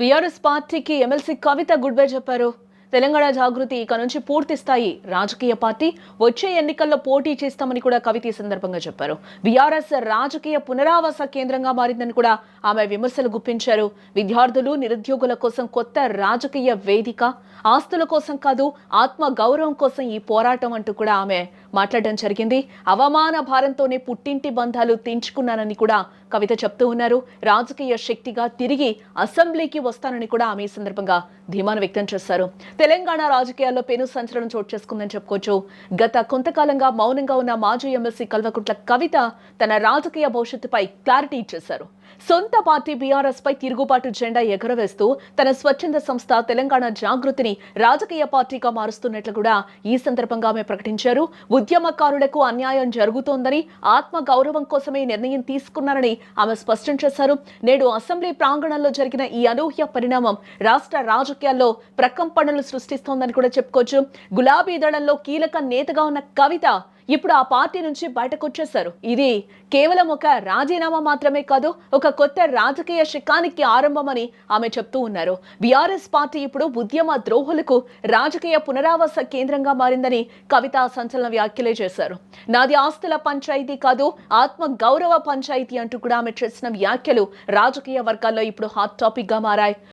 BRS పార్టీకి MLC కవిత good bye చెప్పారు. తెలంగాణ జాగృతి ఇక నుంచి పూర్తి స్థాయి రాజకీయ పార్టీ, వచ్చే ఎన్నికల్లో పోటీ చేస్తామని కూడా కవిత ఈ సందర్భంగా చెప్పారు. బీఆర్ఎస్ రాజకీయ పునరావాస కేంద్రంగా మారిందని కూడా ఆమె విమర్శలు గుప్పించారు. విద్యార్థులు, నిరుద్యోగుల కోసం కొత్త రాజకీయ వేదిక, ఆస్తుల కోసం కాదు ఆత్మ గౌరవం కోసం ఈ పోరాటం అంటూ కూడా ఆమె మాట్లాడడం జరిగింది. అవమాన భారంతోనే పుట్టింటి బంధాలు తెంచుకున్నానని కూడా కవిత చెప్తూ ఉన్నారు. రాజకీయ శక్తిగా తిరిగి అసెంబ్లీకి వస్తానని కూడా ఆమె ఈ సందర్భంగా ధీమాను వ్యక్తం చేశారు. తెలంగాణ రాజకీయాల్లో పెను సంచలనం చోటు చేసుకుందని చెప్పుకోవచ్చు. గత కొంతకాలంగా మౌనంగా ఉన్న మాజీ ఎమ్మెల్సీ కల్వకుంట్ల కవిత తన రాజకీయ భవిష్యత్తుపై క్లారిటీ ఇచ్చేశారు. సొంత పార్టీ బీఆర్ఎస్ పై తిరుగుబాటు జెండా ఎగరవేస్తూ తన స్వచ్ఛంద సంస్థ తెలంగాణ జాగృతిని రాజకీయ పార్టీగా మారుస్తున్నట్లు కూడా ఈ సందర్భంగా ఆమె ప్రకటించారు. ఉద్యమకారులకు అన్యాయం జరుగుతోందని, ఆత్మ గౌరవం కోసమే నిర్ణయం తీసుకున్నారని ఆమె స్పష్టం చేశారు. నేడు అసెంబ్లీ ప్రాంగణంలో జరిగిన ఈ అనూహ్య పరిణామం రాష్ట్ర రాజకీయాల్లో ప్రకంపనలు సృష్టిస్తోందని కూడా చెప్పుకోవచ్చు. గులాబీ దళంలో కీలక నేతగా ఉన్న కవిత ఇప్పుడు ఆ పార్టీ నుంచి బయటకు వచ్చేశారు. ఇది కేవలం ఒక రాజీనామా మాత్రమే కాదు, ఒక కొత్త రాజకీయ శకానికి ఆరంభమని ఆమె చెప్తూ ఉన్నారు. బీఆర్ఎస్ పార్టీ ఇప్పుడు ఉద్యమ ద్రోహులకు రాజకీయ పునరావాస కేంద్రంగా మారిందని కవిత సంచలన వ్యాఖ్యలే చేశారు. నాది ఆస్తుల పంచాయతీ కాదు, ఆత్మ గౌరవ పంచాయతీ అంటూ కూడా ఆమె చేసిన వ్యాఖ్యలు రాజకీయ వర్గాల్లో ఇప్పుడు హాట్ టాపిక్ గా మారాయి.